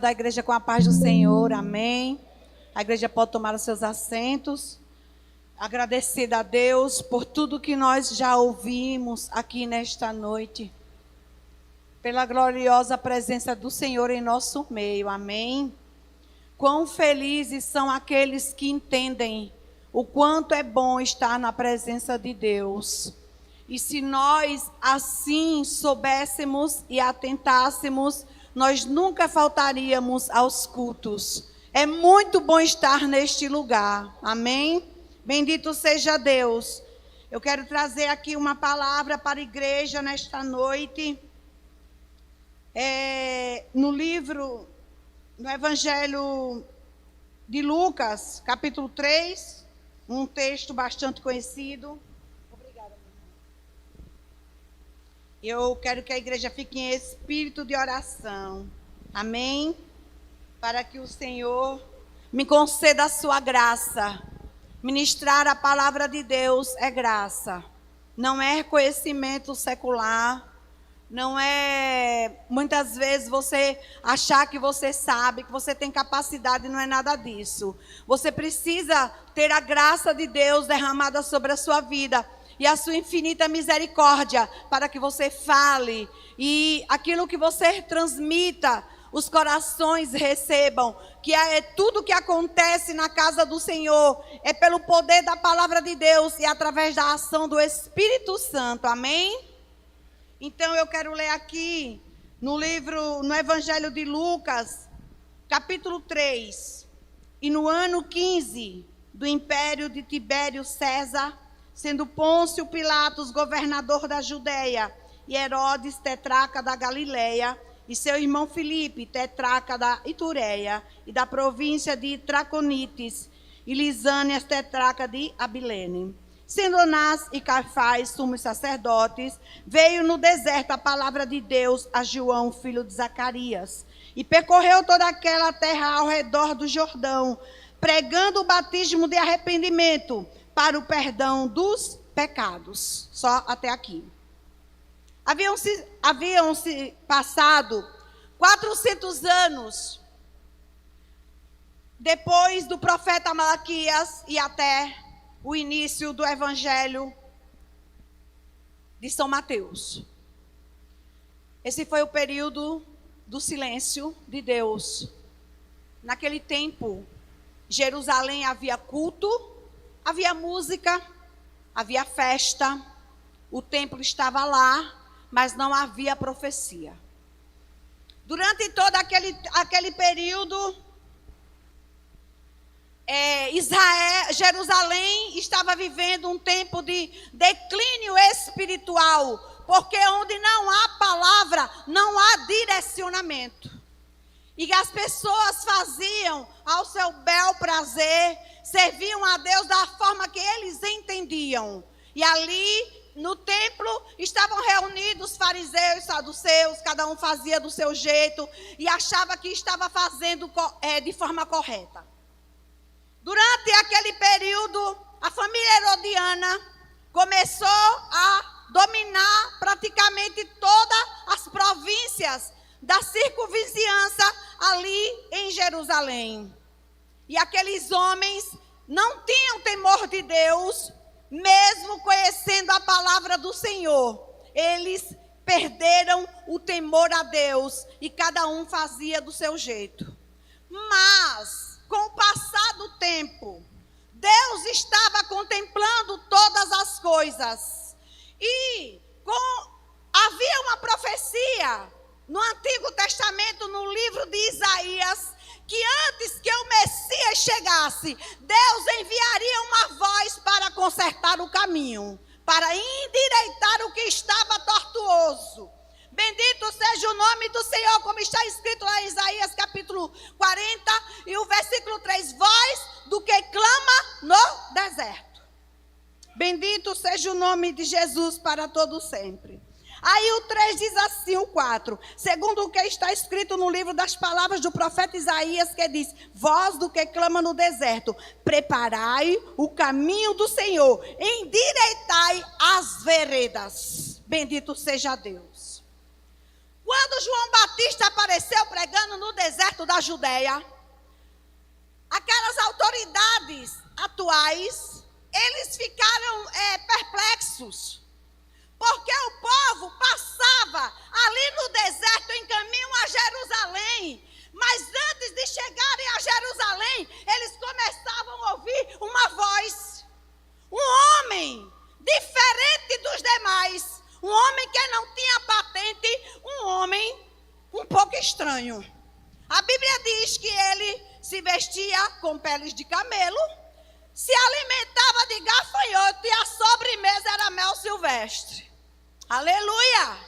Da igreja com a paz do Senhor, amém. A igreja pode tomar os seus assentos. Agradecida a Deus por tudo que nós já ouvimos aqui nesta noite. Pela gloriosa presença do Senhor em nosso meio, amém. Quão felizes são aqueles que entendem o quanto é bom estar na presença de Deus. E se nós assim soubéssemos e atentássemos, nós nunca faltaríamos aos cultos. É muito bom estar neste lugar. Amém? Bendito seja Deus. Eu quero trazer aqui uma palavra para a igreja nesta noite. No Evangelho de Lucas, capítulo 3, um texto bastante conhecido. Eu quero que a igreja fique em espírito de oração. Amém? Para que o Senhor me conceda a sua graça. Ministrar a palavra de Deus é graça. Não é conhecimento secular. Não é, muitas vezes, você achar que você sabe, que você tem capacidade, não é nada disso. Você precisa ter a graça de Deus derramada sobre a sua vida. E a sua infinita misericórdia, para que você fale e aquilo que você transmita, os corações recebam, que é tudo que acontece na casa do Senhor, é pelo poder da palavra de Deus e através da ação do Espírito Santo, amém? Então eu quero ler aqui no Evangelho de Lucas, capítulo 3, e no ano 15 do império de Tibério César, sendo Pôncio Pilatos governador da Judeia, e Herodes tetrarca da Galileia, e seu irmão Filipe tetrarca da Itureia, e da província de Traconites, e Lisânias tetrarca de Abilene. Sendo Anás e Caifás sumos sacerdotes, veio no deserto a palavra de Deus a João, filho de Zacarias, e percorreu toda aquela terra ao redor do Jordão, pregando o batismo de arrependimento, para o perdão dos pecados. Só até aqui. Haviam-se passado 400 anos depois do profeta Malaquias e até o início do Evangelho de São Mateus. Esse foi o período do silêncio de Deus. Naquele tempo, Jerusalém havia culto, havia música, havia festa, o templo estava lá, mas não havia profecia. Durante todo aquele período, Jerusalém estava vivendo um tempo de declínio espiritual, porque onde não há palavra, não há direcionamento. E as pessoas faziam ao seu bel prazer, serviam a Deus da forma que eles entendiam. E ali, no templo, estavam reunidos fariseus, saduceus, cada um fazia do seu jeito e achava que estava fazendo de forma correta. Durante aquele período, a família herodiana começou a dominar praticamente todas as províncias da circunvizinhança ali em Jerusalém. E aqueles homens não tinham temor de Deus, mesmo conhecendo a palavra do Senhor. Eles perderam o temor a Deus e cada um fazia do seu jeito. Mas, com o passar do tempo, Deus estava contemplando todas as coisas. E havia uma profecia no Antigo Testamento, no livro de Isaías, que antes que o Messias chegasse, Deus enviaria uma voz para consertar o caminho, para endireitar o que estava tortuoso. Bendito seja o nome do Senhor, como está escrito lá em Isaías capítulo 40 e o versículo 3, voz do que clama no deserto. Bendito seja o nome de Jesus para todo sempre. Aí o 3 diz assim, o 4, segundo o que está escrito no livro das palavras do profeta Isaías, que diz, voz do que clama no deserto, preparai o caminho do Senhor, endireitai as veredas. Bendito seja Deus. Quando João Batista apareceu pregando no deserto da Judeia, aquelas autoridades atuais, eles ficaram perplexos, porque o povo passava ali no deserto em caminho a Jerusalém, mas antes de chegarem a Jerusalém, eles começavam a ouvir uma voz, um homem diferente dos demais, um homem que não tinha patente, um homem um pouco estranho. A Bíblia diz que ele se vestia com peles de camelo, se alimentava de gafanhoto e a sobremesa era mel silvestre. Aleluia!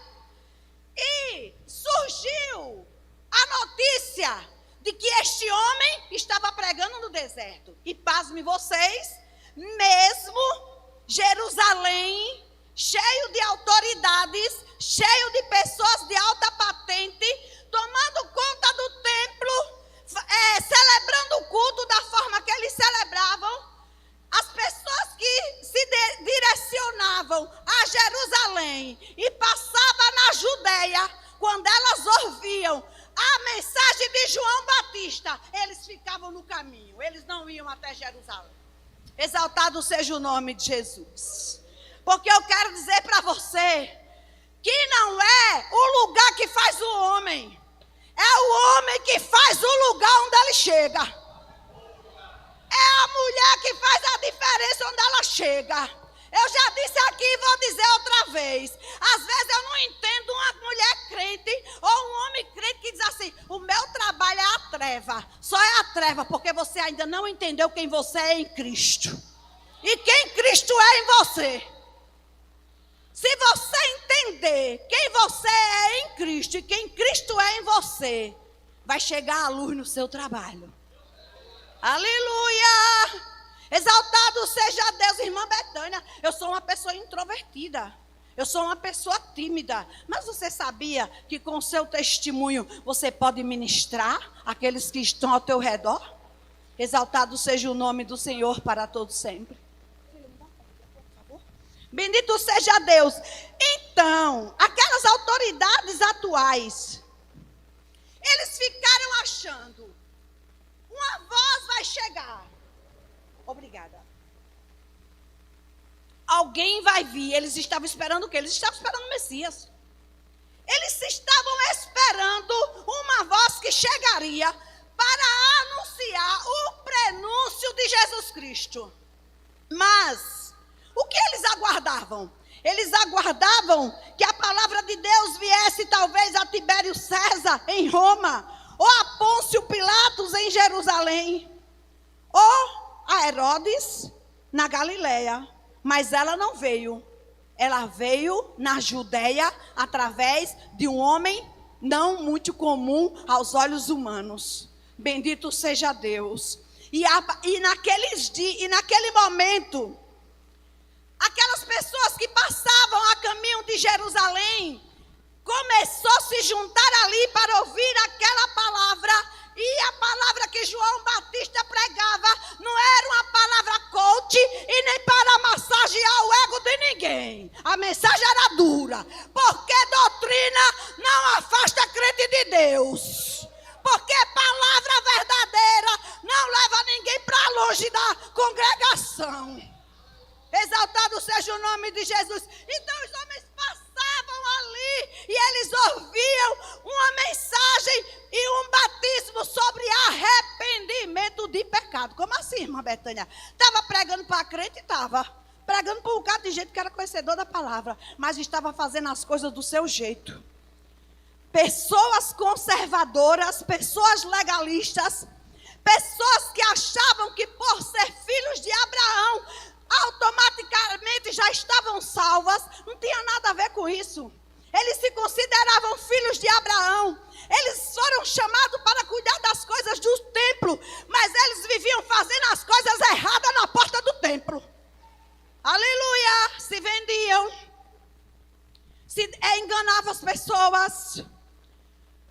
E surgiu a notícia de que este homem estava pregando no deserto. E pasmem vocês, mesmo Jerusalém, cheio de autoridades, cheio de pessoas de alta patente, tomando conta do templo, celebrando o culto da forma que eles celebravam, as pessoas que se direcionavam a Jerusalém e passavam na Judeia, quando elas ouviam a mensagem de João Batista, eles ficavam no caminho, eles não iam até Jerusalém. Exaltado seja o nome de Jesus. Porque eu quero dizer para você que não é o lugar que faz o homem, é o homem que faz o lugar onde ele chega. É a mulher que faz a diferença onde ela chega. Eu já disse aqui e vou dizer outra vez. Às vezes eu não entendo uma mulher crente ou um homem crente que diz assim: o meu trabalho é a treva. Só é a treva porque você ainda não entendeu quem você é em Cristo. E quem Cristo é em você. Se você entender quem você é em Cristo e quem Cristo é em você, vai chegar a luz no seu trabalho. Aleluia! Exaltado seja Deus. Irmã Betânia, eu sou uma pessoa introvertida. Eu sou uma pessoa tímida. Mas você sabia que com o seu testemunho você pode ministrar aqueles que estão ao teu redor? Exaltado seja o nome do Senhor para todos sempre. Bendito seja Deus. Então, aquelas autoridades atuais, eles ficaram achando: uma voz vai chegar. Obrigada. Alguém vai vir. Eles estavam esperando o quê? Eles estavam esperando o Messias. Eles estavam esperando uma voz que chegaria para anunciar o prenúncio de Jesus Cristo. Mas o que eles aguardavam? Eles aguardavam que a palavra de Deus viesse talvez a Tibério César em Roma, ou a Pôncio Pilatos em Jerusalém, ou a Herodes na Galileia. Mas ela não veio. Ela veio na Judeia através de um homem não muito comum aos olhos humanos. Bendito seja Deus. E naquele momento, aquelas pessoas que passavam a caminho de Jerusalém começou a se juntar ali para ouvir aquela palavra. E a palavra que João Batista pregava não era uma palavra coach e nem para massagear o ego de ninguém. A mensagem era dura, porque doutrina não afasta crente de Deus. Porque palavra verdadeira não leva ninguém para longe da congregação. Exaltado seja o nome de Jesus. Então os homens passavam ali e eles ouviam uma mensagem e um batismo sobre arrependimento de pecado. Como assim, irmã Betânia? Estava pregando para crente? Estava. Pregando para um bocado de gente que era conhecedor da palavra, mas estava fazendo as coisas do seu jeito. Pessoas conservadoras, pessoas legalistas, pessoas que achavam que por ser filhos de Abraão automaticamente já estavam salvas. Não tinha nada a ver com isso. Eles se consideravam filhos de Abraão. Eles foram chamados para cuidar das coisas do templo, mas eles viviam fazendo as coisas erradas na porta do templo. Aleluia! Se vendiam, enganavam as pessoas.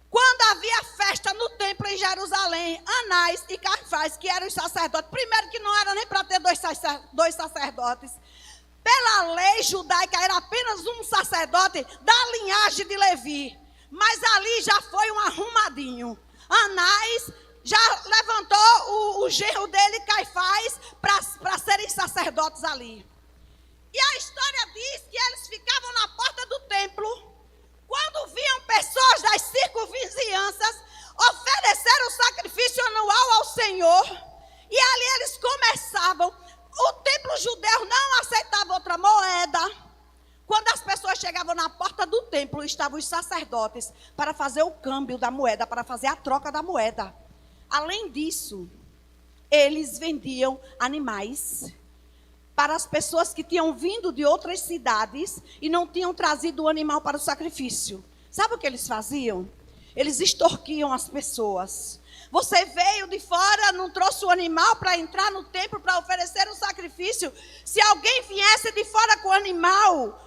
Quando havia festa no templo em Jerusalém, Anás e Caifás, que eram os sacerdotes, primeiro que não era nem para ter dois sacerdotes, pela lei judaica era apenas um sacerdote da linhagem de Levi. Mas ali já foi um arrumadinho. Anás já levantou o genro dele, Caifás, para serem sacerdotes ali. E a história diz que eles ficavam na porta do templo. Quando viam pessoas das circunvizinhanças oferecer o sacrifício anual ao Senhor, e ali eles começavam. O templo judeu não aceitava outra moeda. Quando as pessoas chegavam na porta do templo, estavam os sacerdotes para fazer o câmbio da moeda, para fazer a troca da moeda. Além disso, eles vendiam animais para as pessoas que tinham vindo de outras cidades e não tinham trazido o animal para o sacrifício. Sabe o que eles faziam? Eles extorquiam as pessoas. Você veio de fora, não trouxe o animal para entrar no templo para oferecer um sacrifício. Se alguém viesse de fora com o animal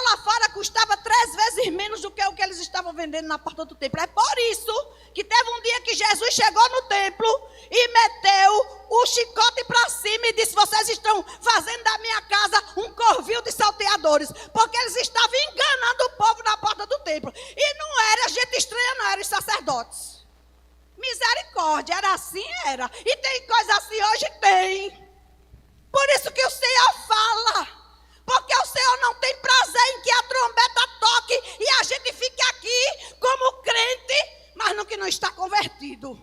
lá fora custava 3 vezes menos do que o que eles estavam vendendo na porta do templo. É por isso que teve um dia que Jesus chegou no templo e meteu o chicote para cima e disse: vocês estão fazendo da minha casa um covil de salteadores. Porque eles estavam enganando o povo na porta do templo. E não era gente estranha, não, eram os sacerdotes. Misericórdia, era assim, era. E tem coisa assim hoje? Tem. Por isso que o Senhor fala. Porque o Senhor não tem prazer em que a trombeta toque e a gente fique aqui como crente, mas no que não está convertido.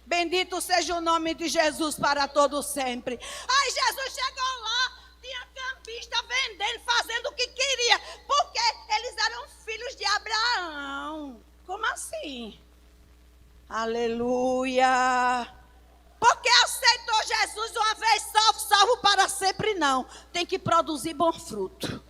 Bendito seja o nome de Jesus para todo sempre. Aí Jesus chegou lá, tinha cambista vendendo, fazendo o que queria, porque eles eram filhos de Abraão. Como assim? Aleluia! Porque aceitou Jesus uma vez salvo, salvo para sempre não. Tem que produzir bom fruto.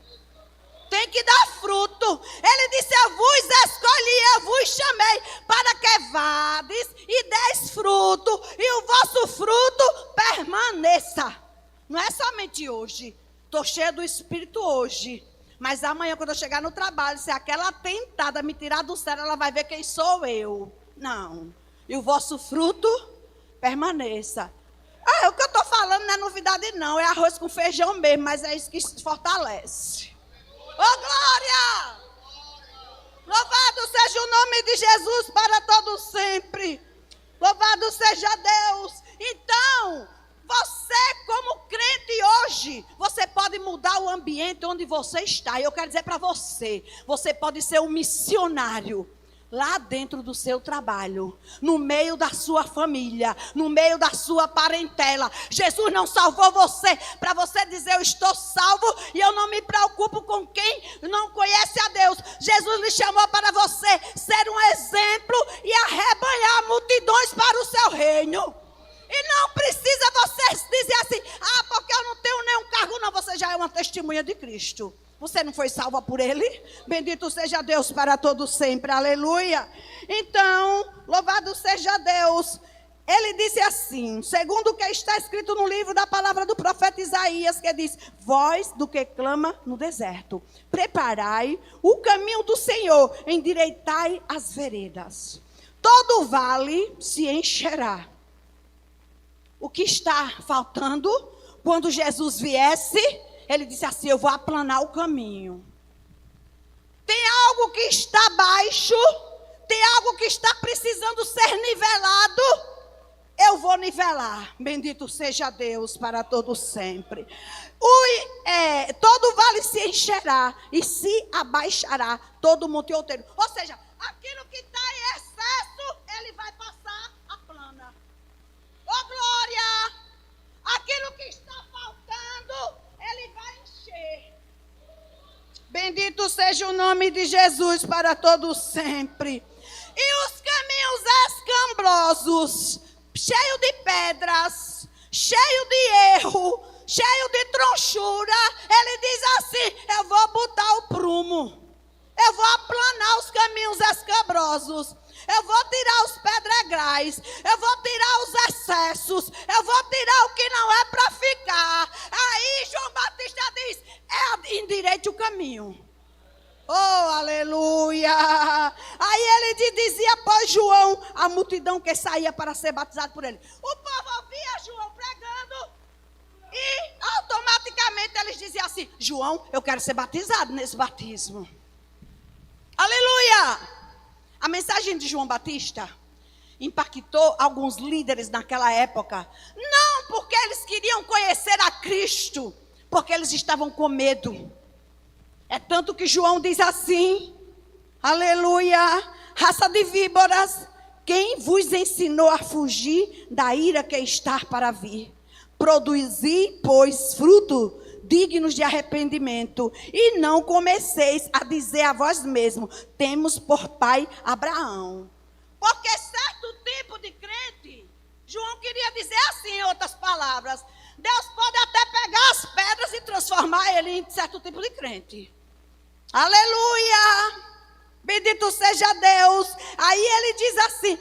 Tem que dar fruto. Ele disse: eu vos escolhi, eu vos chamei para que vades e deis fruto. E o vosso fruto permaneça. Não é somente hoje. Estou cheio do Espírito hoje. Mas amanhã, quando eu chegar no trabalho, se aquela tentada me tirar do céu, ela vai ver quem sou eu. Não. E o vosso fruto permaneça. O que eu estou falando não é novidade não, é arroz com feijão mesmo, mas é isso que fortalece. Glória! Louvado seja o nome de Jesus para todo sempre. Louvado seja Deus. Então, você como crente hoje, você pode mudar o ambiente onde você está. E eu quero dizer para você, você pode ser um missionário lá dentro do seu trabalho, no meio da sua família, no meio da sua parentela. Jesus não salvou você para você dizer: eu estou salvo e eu não me preocupo com quem não conhece a Deus. Jesus lhe chamou para você ser um exemplo e arrebanhar multidões para o seu reino. E não precisa você dizer assim: porque eu não tenho nenhum cargo. Não, você já é uma testemunha de Cristo. Você não foi salva por Ele? Bendito seja Deus para todo sempre. Aleluia. Então, louvado seja Deus. Ele disse assim, segundo o que está escrito no livro da palavra do profeta Isaías, que diz: voz do que clama no deserto, preparai o caminho do Senhor, endireitai as veredas. Todo vale se encherá. O que está faltando quando Jesus viesse? Ele disse assim: eu vou aplanar o caminho. Tem algo que está baixo, tem algo que está precisando ser nivelado. Eu vou nivelar. Bendito seja Deus para todo sempre. Todo vale se encherá e se abaixará todo monte outeiro. Ou seja, aquilo que está em excesso, ele vai passar a plana. Glória! Aquilo que está faltando, ele vai encher. Bendito seja o nome de Jesus para todo sempre. E os caminhos escambrosos, cheio de pedras, cheio de erro, cheio de tronchura, ele diz assim: eu vou botar o prumo, eu vou aplanar os caminhos escabrosos, eu vou tirar os pedregais, eu vou tirar os excessos, eu vou tirar o que não é para ficar. Aí João Batista diz: endireite o caminho. Oh, aleluia! Aí ele dizia para João, a multidão que saía para ser batizado por ele. O povo ouvia João pregando e automaticamente eles diziam assim: João, eu quero ser batizado nesse batismo. Aleluia! A mensagem de João Batista impactou alguns líderes naquela época. Não porque eles queriam conhecer a Cristo, porque eles estavam com medo. É tanto que João diz assim, aleluia, raça de víboras, quem vos ensinou a fugir da ira que está para vir? Produzi, pois, fruto dignos de arrependimento, e não comeceis a dizer a vós mesmos, temos por pai Abraão. Porque certo tipo de crente, João queria dizer assim, em outras palavras, Deus pode até pegar as pedras e transformar ele em certo tipo de crente. Aleluia! Bendito seja Deus. Aí ele diz assim,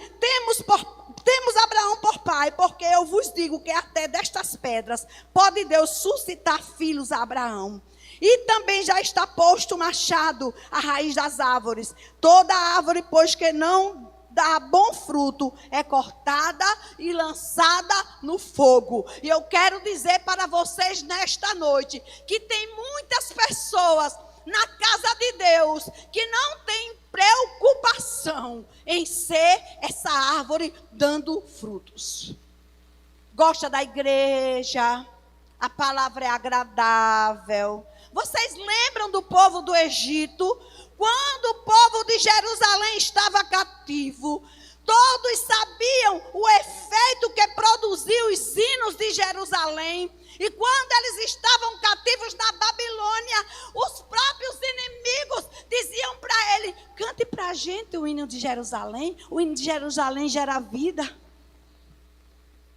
temos Abraão por pai, porque eu vos digo que até destas pedras pode Deus suscitar filhos a Abraão. E também já está posto o machado à raiz das árvores. Toda árvore, pois, que não dá bom fruto, é cortada e lançada no fogo. E eu quero dizer para vocês nesta noite, que tem muitas pessoas na casa de Deus que não tem preocupação em ser essa árvore dando frutos. Gosta da igreja, a palavra é agradável. Vocês lembram do povo do Egito? Quando o povo de Jerusalém estava cativo, todos sabiam o efeito que produziu os sinos de Jerusalém. E quando eles estavam cativos na Babilônia, os próprios inimigos diziam para ele, cante para a gente o hino de Jerusalém. O hino de Jerusalém gera vida.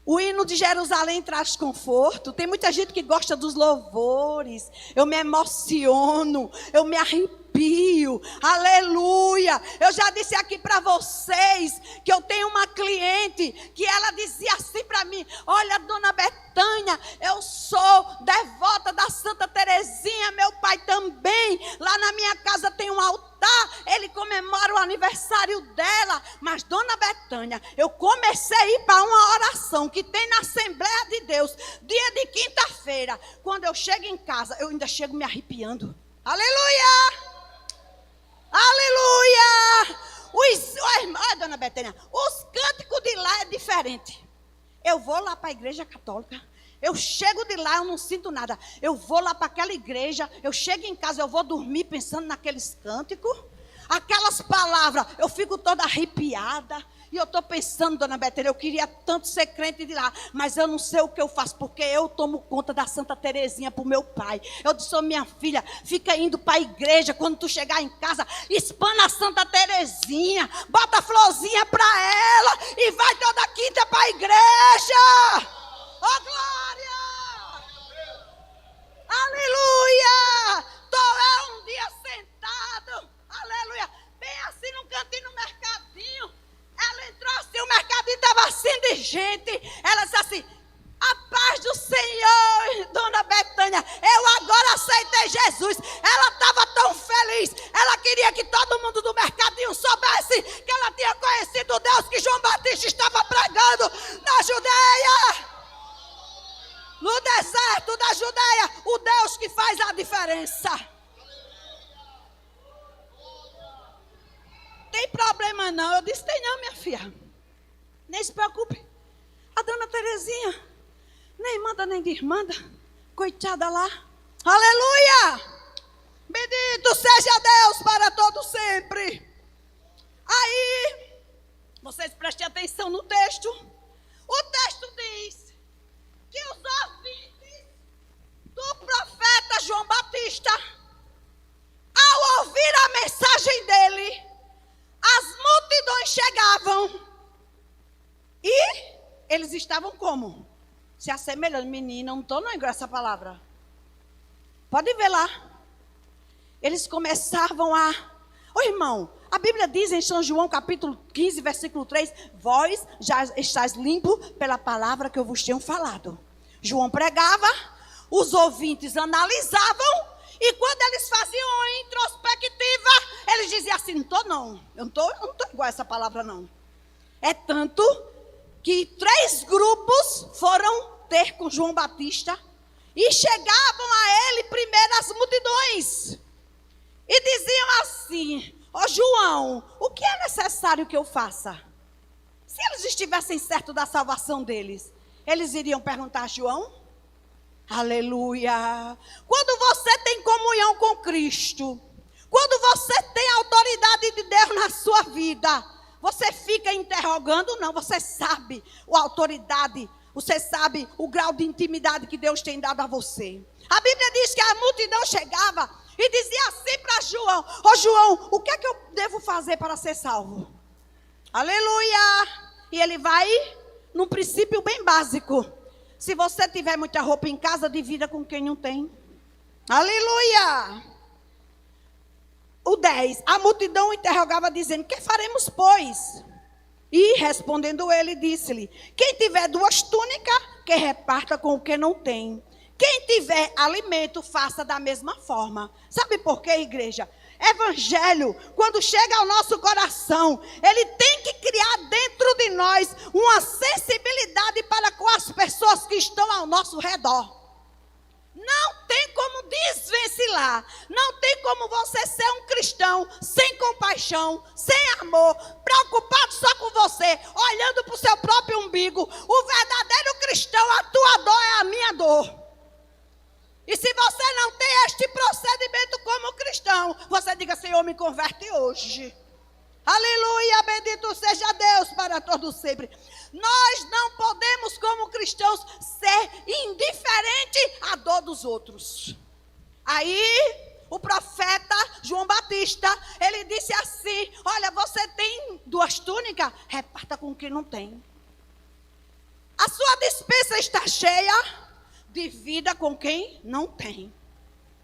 O hino de Jerusalém traz conforto. Tem muita gente que gosta dos louvores. Eu me emociono, eu me arrepio. Aleluia. Eu já disse aqui para vocês que eu tenho uma cliente que ela dizia assim para mim, olha, dona Betânia, eu sou devota da Santa Terezinha, meu pai também, lá na minha casa tem um altar, ele comemora o aniversário dela, mas dona Betânia, eu comecei a ir para uma oração que tem na Assembleia de Deus, dia de quinta-feira, quando eu chego em casa, eu ainda chego me arrepiando. Aleluia! Aleluia! Olha, dona Betânia, os cânticos de lá é diferente. Eu vou lá para a igreja católica, eu chego de lá, eu não sinto nada. Eu vou lá para aquela igreja, eu chego em casa, eu vou dormir pensando naqueles cânticos. Aquelas palavras, eu fico toda arrepiada. E eu estou pensando, dona Betânia, eu queria tanto ser crente de lá, mas eu não sei o que eu faço, porque eu tomo conta da Santa Terezinha para o meu pai. Eu disse, oh, minha filha, fica indo para a igreja, quando tu chegar em casa, espana a Santa Terezinha, bota a florzinha para ela e vai toda quinta para a igreja. Oh, glória! Aleluia! Estou um dia sentado, aleluia, bem assim num cantinho no mercadinho. Ela entrou assim, o mercadinho estava assim de gente. Ela disse assim, a paz do Senhor, dona Betânia, eu agora aceitei Jesus. Ela estava tão feliz, ela queria que todo mundo do mercadinho soubesse que ela tinha conhecido o Deus que João Batista estava pregando na Judeia. No deserto da Judeia, o Deus que faz a diferença. Tem problema não, eu disse, tem não, minha filha, nem se preocupe, a dona Terezinha, nem manda nem desmanda, coitada lá, aleluia, bendito seja Deus para todo sempre. Aí, vocês prestem atenção no texto, o texto diz, que os ouvintes do profeta João Batista, ao ouvir a mensagem dele, as multidões chegavam e eles estavam como? Se assemelhando. Menina, não estou não igual essa palavra. Pode ver lá. Eles começavam a... Ô irmão, a Bíblia diz em São João capítulo 15, versículo 3, vós já estáis limpos pela palavra que eu vos tenho falado. João pregava, os ouvintes analisavam, e quando eles faziam a introspectiva, eles diziam assim, não estou não, eu não estou igual a essa palavra não. É tanto que 3 grupos foram ter com João Batista e chegavam a ele primeiro as multidões. E diziam assim, Ô João, o que é necessário que eu faça? Se eles estivessem certos da salvação deles, eles iriam perguntar a João? Aleluia! Quando você tem comunhão com Cristo, quando você tem a autoridade de Deus na sua vida, você fica interrogando? Não, você sabe a autoridade, você sabe o grau de intimidade que Deus tem dado a você. A Bíblia diz que a multidão chegava e dizia assim para João: ô João, o que é que eu devo fazer para ser salvo? Aleluia! E ele vai num princípio bem básico. Se você tiver muita roupa em casa, divida com quem não tem. Aleluia! O 10. A multidão interrogava dizendo: que faremos, pois? E respondendo ele, disse-lhe: quem tiver 2 túnicas, que reparta com o que não tem. Quem tiver alimento, faça da mesma forma. Sabe por quê, igreja? Evangelho, quando chega ao nosso coração, ele tem que criar dentro de nós uma sensibilidade para com as pessoas que estão ao nosso redor. Não tem como desvencilhar, não tem como você ser um cristão sem compaixão, sem amor, preocupado só com você, olhando para o seu próprio umbigo. O verdadeiro cristão, a tua dor é a minha dor. E se você não tem este procedimento como cristão, você diga: Senhor, me converte hoje. Aleluia, bendito seja Deus para todo sempre. Nós não podemos, como cristãos, ser indiferente à dor dos outros. Aí, o profeta João Batista, ele disse assim: olha, você tem 2 túnicas, reparta com quem não tem. A sua despensa está cheia, divida com quem não tem.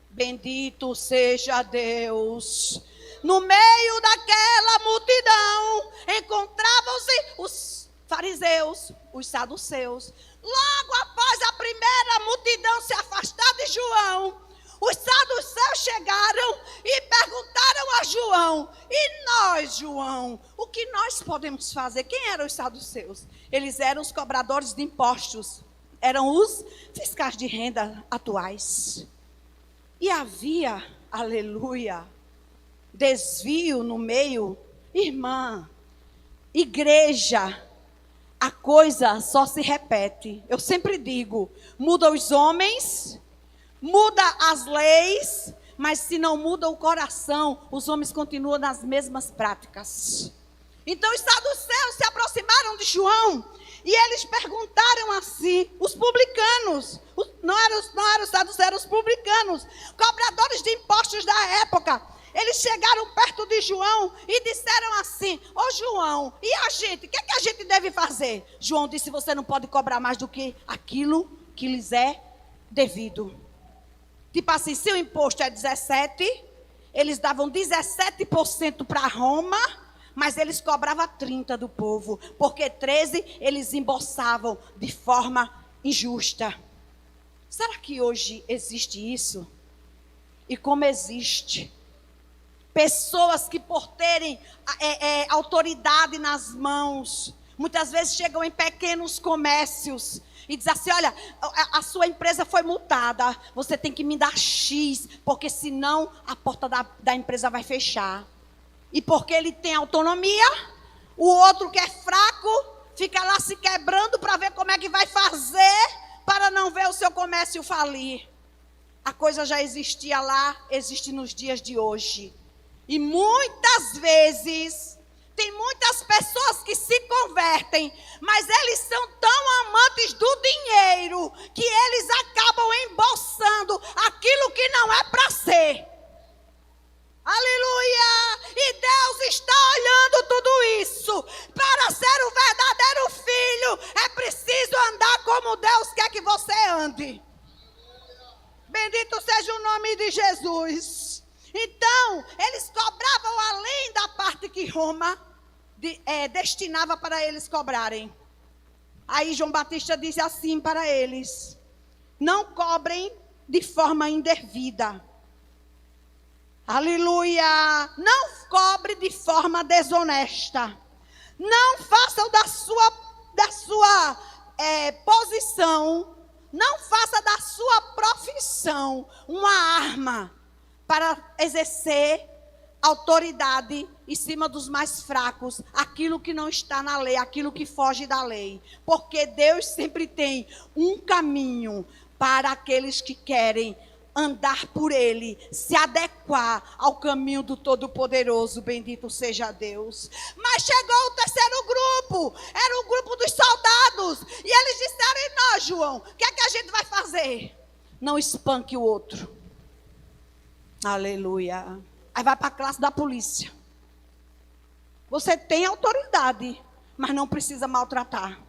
Bendito seja Deus. No meio daquela multidão encontravam-se os fariseus, os saduceus. Logo após a primeira multidão se afastar de João, os saduceus chegaram e perguntaram a João: e nós, João, o que nós podemos fazer? Quem eram os saduceus? Eles eram os cobradores de impostos, eram os fiscais de renda atuais. E havia, aleluia, desvio no meio. Irmã, igreja, a coisa só se repete. Eu sempre digo: muda os homens, muda as leis, mas se não muda o coração, os homens continuam nas mesmas práticas. Então os saduceus se aproximaram de João e eles perguntaram assim, os publicanos, não eram os saduceus, eram os publicanos, cobradores de impostos da época. Eles chegaram perto de João e disseram assim: ô João, e a gente? O que é que a gente deve fazer? João disse: você não pode cobrar mais do que aquilo que lhes é devido. Tipo assim, se o imposto é 17, eles davam 17% para Roma, mas eles cobravam 30% do povo, porque 13% eles embolsavam de forma injusta. Será que hoje existe isso? E como existe? Pessoas que por terem autoridade nas mãos, muitas vezes chegam em pequenos comércios e dizem assim: olha, a sua empresa foi multada, você tem que me dar X, porque senão a porta da empresa vai fechar. E porque ele tem autonomia, o outro que é fraco fica lá se quebrando para ver como é que vai fazer para não ver o seu comércio falir. A coisa já existia lá, existe nos dias de hoje. E muitas vezes, tem muitas pessoas que se convertem, mas eles são tão amantes do dinheiro, que eles acabam embolsando aquilo que não é para ser. Aleluia! E Deus está olhando tudo isso. Para ser o verdadeiro filho, é preciso andar como Deus quer que você ande. Bendito seja o nome de Jesus. Então, eles cobravam além da parte que Roma destinava para eles cobrarem. Aí João Batista disse assim para eles: não cobrem de forma indevida. Aleluia! Não cobre de forma desonesta. Não façam da sua posição, não faça da sua profissão uma arma para exercer autoridade em cima dos mais fracos, aquilo que não está na lei, aquilo que foge da lei. Porque Deus sempre tem um caminho para aqueles que querem andar por Ele, se adequar ao caminho do Todo-Poderoso, bendito seja Deus. Mas chegou o terceiro grupo, era o grupo dos soldados, e eles disseram: e nós, João, o que é que a gente vai fazer? Não espanque o outro. Aleluia. Aí vai para a classe da polícia. Você tem autoridade, mas não precisa maltratar.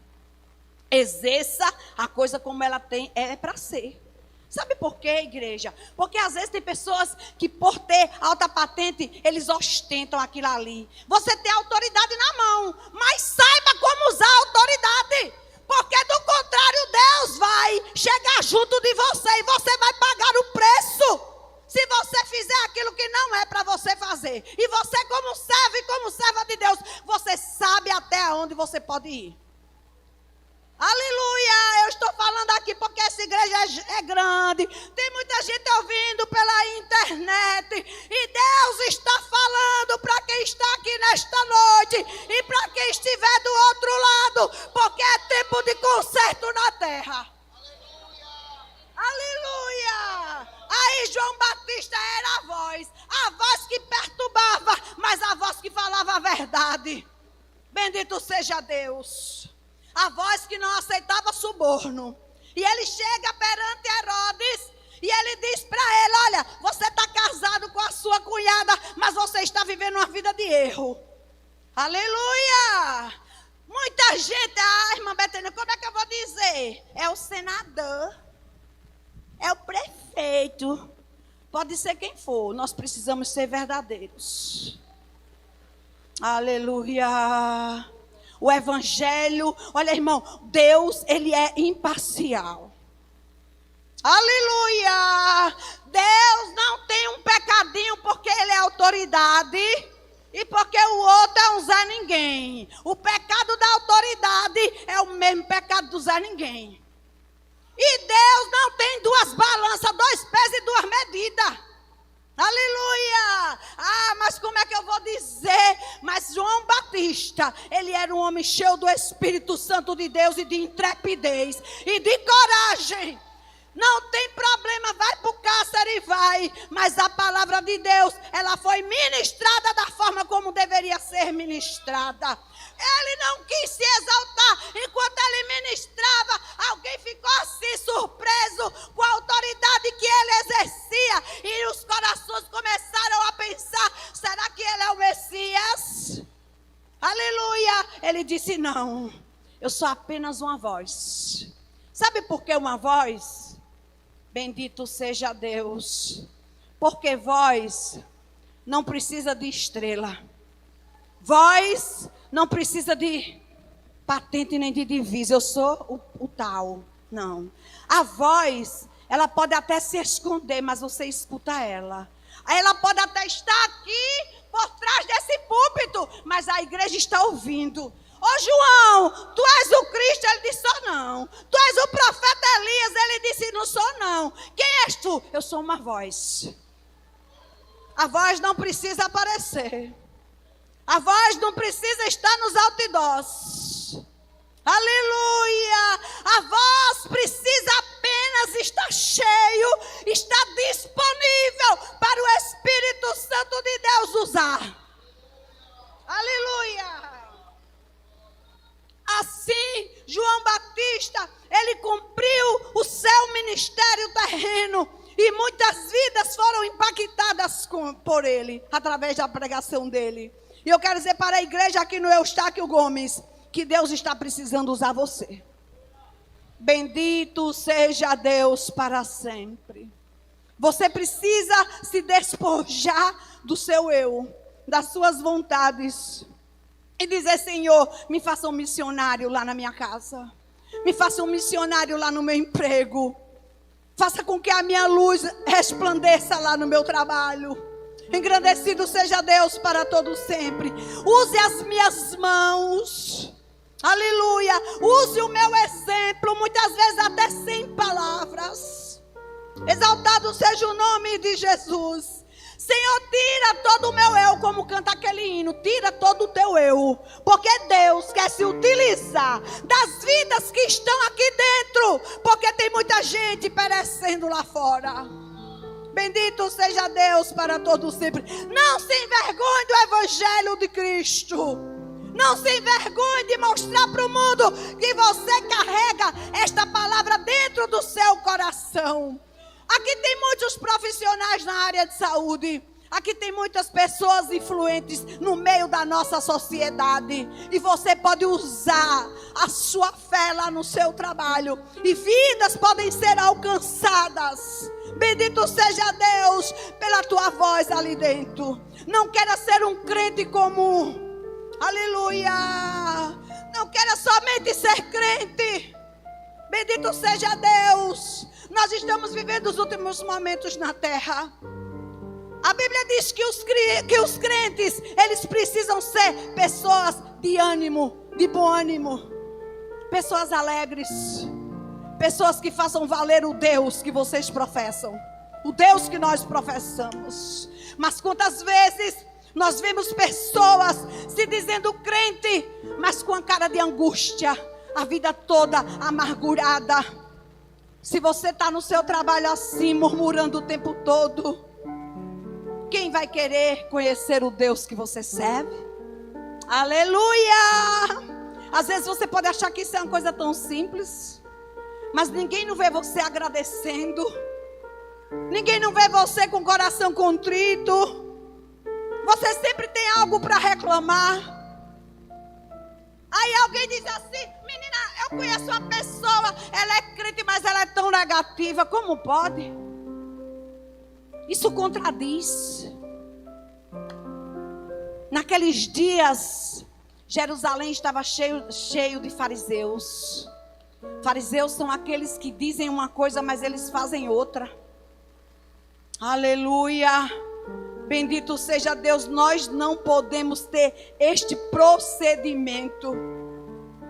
Exerça a coisa como ela tem, é para ser. Sabe por quê, igreja? Porque às vezes tem pessoas que, por ter alta patente, eles ostentam aquilo ali. Você tem autoridade na mão, mas saiba como usar a autoridade. Porque do contrário, Deus vai chegar junto de você e você vai pagar o preço. Se você fizer aquilo que não é para você fazer. E você, como servo e como serva de Deus, você sabe até onde você pode ir. Aleluia, eu estou falando aqui porque essa igreja é grande, tem muita gente ouvindo pela internet, e Deus está falando para quem está aqui nesta noite, e para quem estiver do outro lado, porque é tempo de conserto na terra. Aleluia. Aí João Batista era a voz que perturbava, mas a voz que falava a verdade. Bendito seja Deus. A voz que não aceitava suborno. E ele chega perante Herodes e ele diz para ele: olha, você está casado com a sua cunhada, mas você está vivendo uma vida de erro. Aleluia! Muita gente, irmã Betânia, como é que eu vou dizer? É o senador, é o prefeito, pode ser quem for, nós precisamos ser verdadeiros. Aleluia! O evangelho, olha, irmão, Deus, ele é imparcial. Aleluia! Deus não tem um pecadinho porque ele é autoridade e porque o outro é um Zé Ninguém. O pecado da autoridade é o mesmo pecado do Zé Ninguém. E Deus não tem duas balanças, 2 pés e 2 medidas. Aleluia! Mas como é que eu vou dizer? Mas João Batista, ele era um homem cheio do Espírito Santo de Deus e de intrepidez e de coragem. Não tem problema, vai para o cárcere e vai. Mas a palavra de Deus, ela foi ministrada da forma como deveria ser ministrada. Ele não quis se exaltar. Enquanto ele ministrava, alguém ficou assim surpreso com a autoridade que ele exercia. E os corações começaram a pensar: será que ele é o Messias? Aleluia! Ele disse: não, eu sou apenas uma voz. Sabe por que uma voz? Bendito seja Deus. Porque voz não precisa de estrela. Voz não precisa de patente nem de divisa. Eu sou o tal. Não. A voz, ela pode até se esconder, mas você escuta ela. Ela pode até estar aqui por trás desse púlpito, mas a igreja está ouvindo. Ô João, tu és o Cristo? Ele disse: sou não. Tu és o profeta Elias? Ele disse: não sou não. Quem és tu? Eu sou uma voz. A voz não precisa aparecer. A voz não precisa estar nos outdoors. Aleluia! A voz precisa apenas estar cheio, estar disponível para o Espírito Santo de Deus usar. Aleluia! Assim, João Batista, ele cumpriu o seu ministério terreno e muitas vidas foram impactadas por ele, através da pregação dele. E eu quero dizer para a igreja aqui no Eustáquio Gomes, que Deus está precisando usar você. Bendito seja Deus para sempre. Você precisa se despojar do seu eu, das suas vontades. E dizer: Senhor, me faça um missionário lá na minha casa. Me faça um missionário lá no meu emprego. Faça com que a minha luz resplandeça lá no meu trabalho. Engrandecido seja Deus para todo sempre. Use as minhas mãos. Aleluia. Use o meu exemplo, muitas vezes até sem palavras. Exaltado seja o nome de Jesus. Senhor, tira todo o meu eu, como canta aquele hino. Tira todo o teu eu. Porque Deus quer se utilizar das vidas que estão aqui dentro. Porque tem muita gente perecendo lá fora. Bendito seja Deus para todos sempre. Não se envergonhe do Evangelho de Cristo. Não se envergonhe de mostrar para o mundo que você carrega esta palavra dentro do seu coração. Aqui tem muitos profissionais na área de saúde. Aqui tem muitas pessoas influentes no meio da nossa sociedade. E você pode usar a sua fé lá no seu trabalho. E vidas podem ser alcançadas. Bendito seja Deus pela tua voz ali dentro. Não queira ser um crente comum. Aleluia. Não queira somente ser crente. Bendito seja Deus. Nós estamos vivendo os últimos momentos na terra. A Bíblia diz que os crentes, eles precisam ser pessoas de ânimo, de bom ânimo. Pessoas alegres. Pessoas que façam valer o Deus que vocês professam. O Deus que nós professamos. Mas quantas vezes nós vemos pessoas se dizendo crente, mas com a cara de angústia, a vida toda amargurada. Se você está no seu trabalho assim, murmurando o tempo todo, quem vai querer conhecer o Deus que você serve? Aleluia! Às vezes você pode achar que isso é uma coisa tão simples, mas ninguém não vê você agradecendo. Ninguém não vê você com o coração contrito. Você sempre tem algo para reclamar. Aí alguém diz assim: menina, eu conheço uma pessoa, ela é crente, mas ela é tão negativa. Como pode? Isso contradiz. Naqueles dias, Jerusalém estava cheio de fariseus. Fariseus são aqueles que dizem uma coisa, mas eles fazem outra. Aleluia. Bendito seja Deus. Nós não podemos ter este procedimento.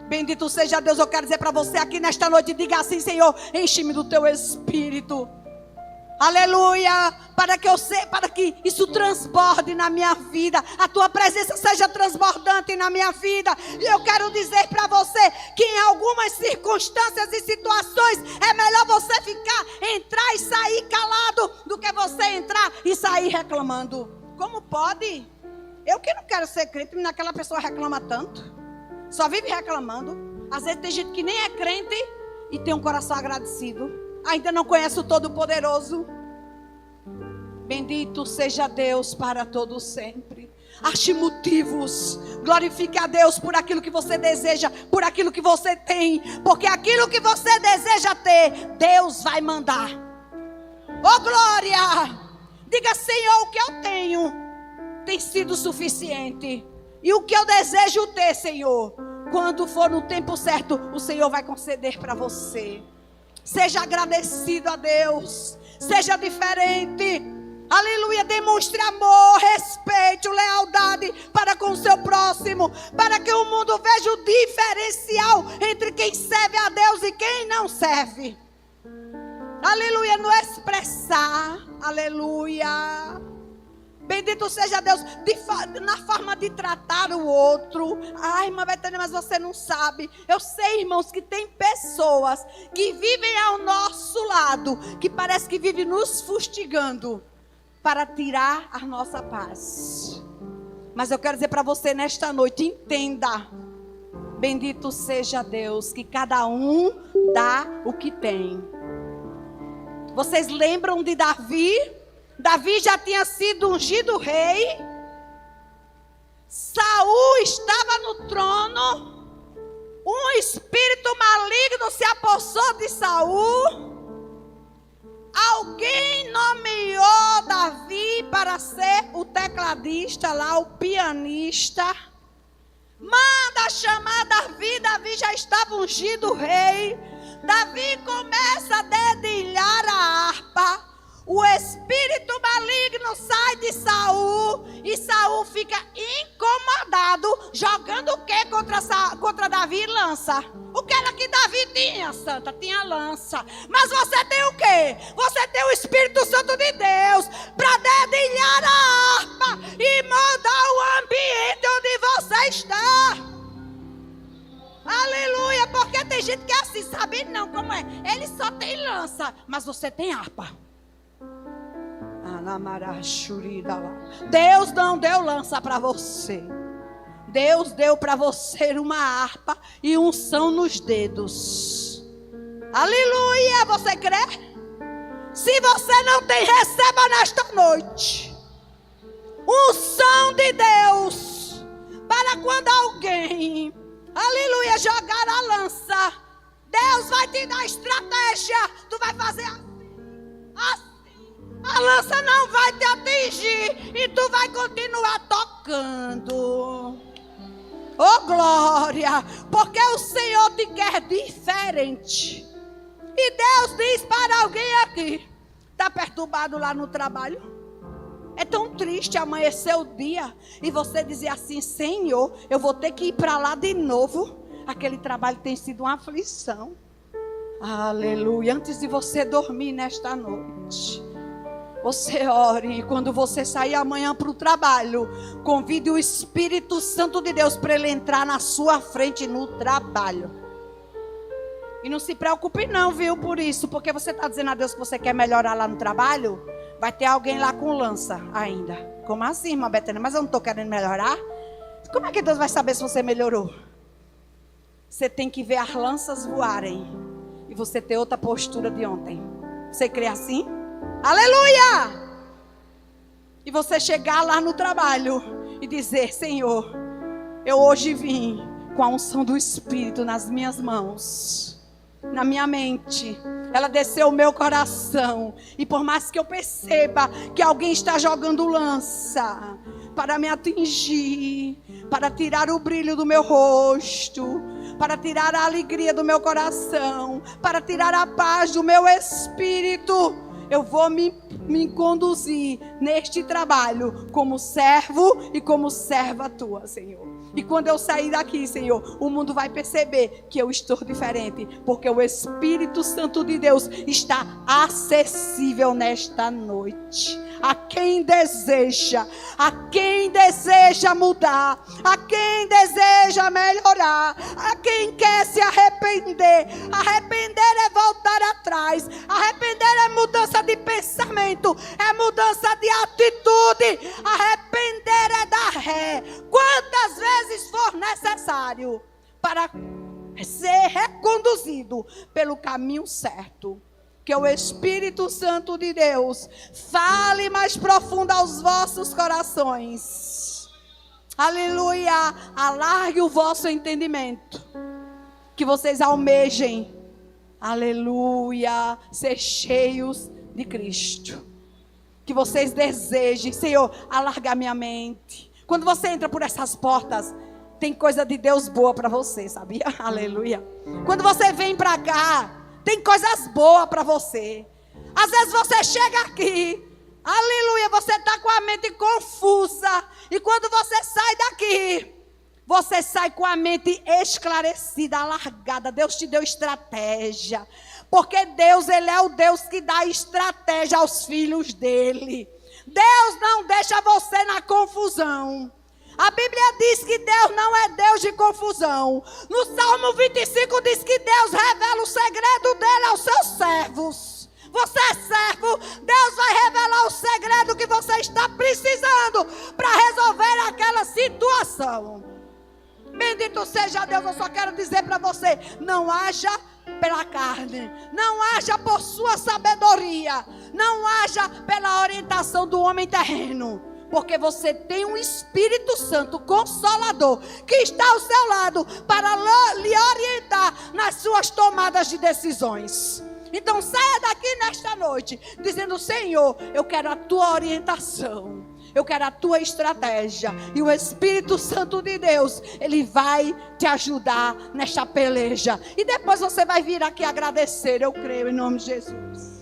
Bendito seja Deus. Eu quero dizer para você aqui nesta noite, diga assim: Senhor, enche-me do teu Espírito. Aleluia, para que isso transborde na minha vida, a tua presença seja transbordante na minha vida. E eu quero dizer para você que em algumas circunstâncias e situações é melhor você entrar e sair calado do que você entrar e sair reclamando. Como pode? Eu que não quero ser crente, mas aquela pessoa reclama tanto, só vive reclamando. Às vezes tem gente que nem é crente e tem um coração agradecido. Ainda não conhece o Todo-Poderoso. Bendito seja Deus para todo sempre. Ache motivos. Glorifique a Deus por aquilo que você deseja, por aquilo que você tem. Porque aquilo que você deseja ter, Deus vai mandar. Oh glória! Diga: Senhor, o que eu tenho tem sido suficiente. E o que eu desejo ter, Senhor, quando for no tempo certo, o Senhor vai conceder para você. Seja agradecido a Deus. Seja diferente. Aleluia. Demonstre amor, respeito, lealdade para com o seu próximo. Para que o mundo veja o diferencial entre quem serve a Deus e quem não serve. Aleluia. No expressar. Aleluia. Bendito seja Deus, na forma de tratar o outro. Ai, irmã Betânia, mas você não sabe. Eu sei, irmãos, que tem pessoas que vivem ao nosso lado, que parece que vivem nos fustigando para tirar a nossa paz. Mas eu quero dizer para você nesta noite, entenda. Bendito seja Deus, que cada um dá o que tem. Vocês lembram de Davi? Davi já tinha sido ungido rei. Saul estava no trono. Um espírito maligno se apossou de Saul. Alguém nomeou Davi para ser o tecladista lá, o pianista. Manda chamar Davi. Davi já estava ungido rei. Davi começa a dedilhar a harpa. o espírito maligno sai de Saul e Saul fica incomodado, jogando o que contra Davi? Lança. O que era que Davi tinha, santa? Tinha lança. Mas você tem o quê? Você tem o Espírito Santo de Deus para dedilhar a harpa e mudar o ambiente onde você está. Aleluia, porque tem gente que é assim, sabe não como é? Ele só tem lança, mas você tem harpa. Deus não deu lança para você. Deus deu para você uma harpa e unção nos dedos. Aleluia, você crê? Se você não tem, receba nesta noite unção de Deus para quando alguém, aleluia, jogar a lança, Deus vai te dar estratégia. Tu vai fazer assim. A lança não vai te atingir e tu vai continuar tocando. Oh glória, porque o Senhor te quer diferente. E Deus diz para alguém aqui: está perturbado lá no trabalho? É tão triste amanhecer o dia e você dizer assim: Senhor, eu vou ter que ir para lá de novo. Aquele trabalho tem sido uma aflição. Aleluia. Antes de você dormir nesta noite, você ore, e quando você sair amanhã para o trabalho, convide o Espírito Santo de Deus para ele entrar na sua frente no trabalho. E não se preocupe não, viu, por isso, porque você está dizendo a Deus que você quer melhorar lá no trabalho, vai ter alguém lá com lança ainda. Como assim, irmã Betânia? Mas eu não estou querendo melhorar? Como é que Deus vai saber se você melhorou? Você tem que ver as lanças voarem e você ter outra postura de ontem. Você crê assim? Aleluia! E você chegar lá no trabalho e dizer: Senhor, eu hoje vim com a unção do Espírito nas minhas mãos, na minha mente. Ela desceu o meu coração. E por mais que eu perceba que alguém está jogando lança para me atingir, para tirar o brilho do meu rosto, para tirar a alegria do meu coração, para tirar a paz do meu espírito, eu vou me conduzir neste trabalho como servo e como serva tua, Senhor. E quando eu sair daqui, Senhor, o mundo vai perceber que eu estou diferente, porque o Espírito Santo de Deus está acessível nesta noite. A quem deseja mudar, a quem deseja melhorar, a quem quer se arrepender. Arrepender é voltar atrás, arrepender é mudança de pensamento, é mudança de atitude, arrepender é dar ré, quantas vezes for necessário, para ser reconduzido pelo caminho certo. Que o Espírito Santo de Deus fale mais profundo aos vossos corações. Aleluia. Alargue o vosso entendimento. Que vocês almejem, aleluia, ser cheios de Cristo. Que vocês desejem, Senhor, alargar minha mente. Quando você entra por essas portas, tem coisa de Deus boa para você, sabia? Aleluia. Quando você vem para cá, tem coisas boas para você. Às vezes você chega aqui, aleluia, você está com a mente confusa. E quando você sai daqui, você sai com a mente esclarecida, alargada. Deus te deu estratégia. Porque Deus, Ele é o Deus que dá estratégia aos filhos dEle. Deus não deixa você na confusão. A Bíblia diz que Deus não é Deus de confusão. No Salmo 25 diz que Deus revela o segredo dele aos seus servos. Você é servo, Deus vai revelar o segredo que você está precisando para resolver aquela situação. Bendito seja Deus. Eu só quero dizer para você: não haja pela carne, não haja por sua sabedoria, não haja pela orientação do homem terreno. Porque você tem um Espírito Santo Consolador que está ao seu lado para lhe orientar nas suas tomadas de decisões. Então saia daqui nesta noite dizendo: Senhor, eu quero a tua orientação, eu quero a tua estratégia. E o Espírito Santo de Deus, ele vai te ajudar nesta peleja. E depois você vai vir aqui agradecer, eu creio, em nome de Jesus.